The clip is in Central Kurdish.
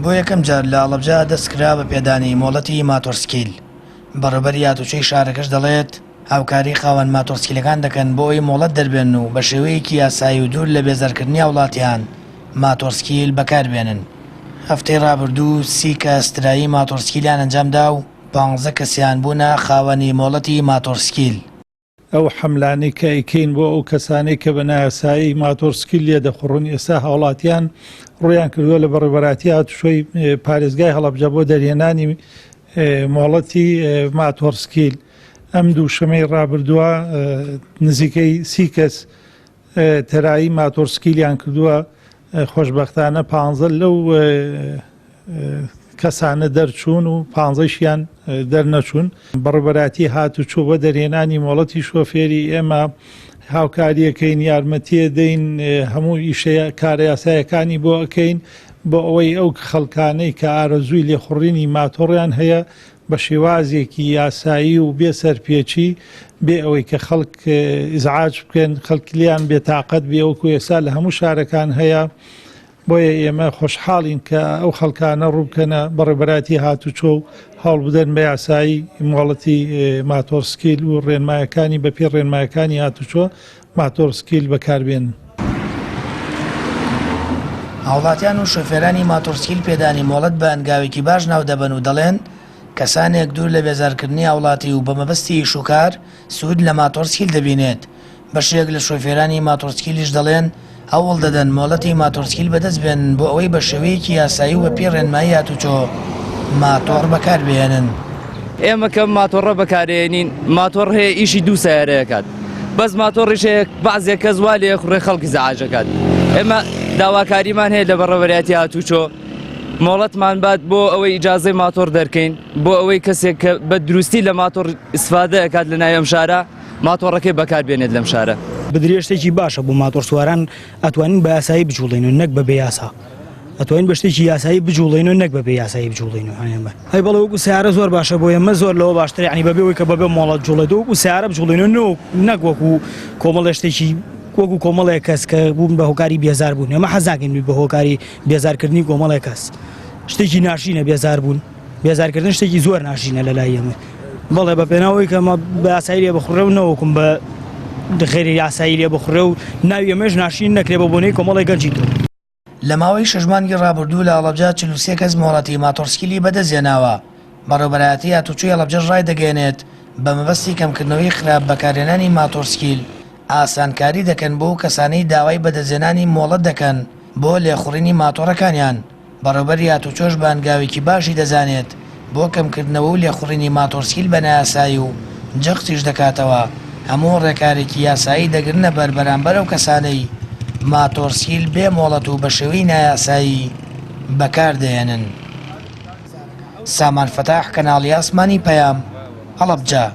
بۆ یەکەم جار لە ئەڵەبجا دەستکرا بە پێدانی مۆڵەتی ماتۆڕسكیل. بەڕێوەبەری یاتوچەی شارەکەش دەڵێت هاوکاری خاوەن ماتۆڕسكیلەکان دەکەن بۆ ئەوەی مۆڵەت دەربێن و بە شێوەیەکی یاسایی و دوور لە بێزارکردنی وڵاتیان ماتۆڕسكیل بەکاربێنن. هەفتەی ڕابردوو 30 کەس ترایی ماتۆڕسكیلیان ئەنجامدا و 15 کەسیان بوونە خاوەنی مۆڵەتی ماتۆڕسكیل. ئەو حەملانەی کە ئەیکەین بۆ ئەو کەسانەی کە بە نایاسایی ماتۆڕسكیل لێ دەخڕن ئێستا هاوڵاتیان ڕویان کردووە لە بەڕێوەبەراتی هاتوچۆی پارێزگای هەڵەبجە بۆ دەرهێنانی مۆڵەتی ماتۆڕسكیل. ئەم دوو شەمەی ڕابردووە نزیکەی 30 کەس تەرایی ماتۆڕسكیلیان کردووە. خۆشبەختانە 15 لەو کەسانە دەرچوون و 15شیان دەرنەچوون. بەڕێوەبەراتی هاتوچۆ بۆ دەرهێنانی مۆڵەتی شۆفێری ئێمە هاوکاریەکەین، یارمەتیە دەین، هەموو ئیشەیە کارە یاسایەکانی بۆ ئەەکەین بۆ ئەوەی ئەو خەڵکانەی کە ئارەزووی لێخوڕینی ماتۆڕیان هەیە بە شێوازێکی یاسایی و بێ سەرپێچی بێ ئەوەی کە خەڵک ئیزعاج بکەن، خەڵکلیان بێتاقەت بێ وەکو ئێستا لە هەموو شارەکان هەیە. بۆیە ئێمە خۆشحاڵین کە ئەو خەڵکانە ڕووبکەنە بەڕێوەبەراتی هاتوچۆ و هەوڵ بدەن بە یاسایی مۆڵەتی ماتۆڕسكیل و ڕێنمایەکانی بەپێ ڕێنمایەکانی هاتوچۆ ماتۆڕسكیل بەکاربێنن. هاوڵاتیان و شۆفێرانی ماتۆڕسكیل پێدانی مۆڵەت بە ئەنگاوێکی باش ناو دەبەن و دەڵێن کەسانێک دوور لە بێزارکردنی هاوڵاتی و بە مەبەستی شوکار سوود لە ماتۆڕسكیل دەبینێت. بەشێک لە شۆفێرانی ماتۆڕسكیلیش دەڵێن هەوڵ دەدەن مۆڵەتی ماتۆڕسكیل بەدەست بێن بۆ ئەوەی بە شێوەیەکی یاسایی و بە پێ ڕێنمایی هاتوچۆ ماتۆڕ بەکاربێنن. ئێمە کە ماتۆڕە بەکارێنین ماتۆڕ هەیە ئیشی دوو سیارەیەکات، بەس ماتۆڕیشەیە بەعزێک کەس وا لێ خوڕێ خەڵکی زەعاجەکات. ئێمە داواکاریمان هەیە لە بەڕێوەبەراتی هاتوچۆ مۆڵەتمان بات بۆ ئەوەی ئیجازەی ماتۆڕ دەرکەین بۆ ئەوەی کەسێک کە بە دروستی لە ماتۆڕ ئیسفادە ئەکات لە ناوی ئەم شارە ماتۆڕەکەی بەکاربێنێت لەم شارە. بدرێ شتێکی باشە بۆ ماتۆڕ سواران ئەتوانین بە یاسایی بجوڵین و نەک بە بێیاسا. ئەتوانین بە شتێکی یاسایی بجوڵین و نەک بە بێیاسایی بجوڵین و هەیە هەی بەڵێ وەکو سیارە زۆر باشە بۆ ئێمە زۆر لەوە باشتر یعنی بەبێەوەی کە بەبێ مۆڵەت جوڵێت وەکو سیارە بجوڵین و نەک وەکو کۆمەڵە شتێکی وەکو کۆمەڵێک کەس کە بوون بە هۆکاری بێزار بوون. ئێمە حەز ناکەین بە هۆکاری بێزارکردنی کۆمەڵێک کەس. شتێکی ناشینە بێزار بوون، بێزارکردن شتێکی زۆر ناشینە لە لای ئێمە. بەڵێ بە پێناوەی کە بە یاسایی لێ بخڕێ و نەوەکم بە خێری یاسایی لێ بخڕێ و ناوی ئێمەش ناشین نەکرێ بە بۆنەی کۆمەڵی گەنجی تۆ. لە ماوەی 6 مانگی ڕابردوو لە ئەڵەبجا 43 کەس مۆڵەتی ماتۆڕسكیلی بەدەستهێناوە. بەڕێوەبەراتی هاتوچۆی ئەڵەبجەش ڕای دەگەێنێت بە مەبەستی کەمکردنەوەی خراپ بەکارهێنانی ماتۆڕسكیل ئاسانکاری دەکەن بۆ کەسانەی داوای بەدەستهێنانی مۆڵەت دەکەن بۆ لێخوڕینی ماتۆڕەکانیان. بەڕێوەبەری هاتوچۆش بە ئەنگاوێکی باشی دەزانێت بۆ کەمکردنەوە و لێخوڕینی ماتۆڕسكیل بە نایاسایی و جەختیش دەکاتەوە. هەموو ڕێکارێکی یاسایی دەگرنە بەربەرامبەر ئەو کەسانەی ماتۆڕسكیل بێ مۆڵەت و بە شێوەی نایاسایی بەکاردەهێنن. سامان فەتاح، کەناڵی ئاسمانی پەیام، هەڵەبجە.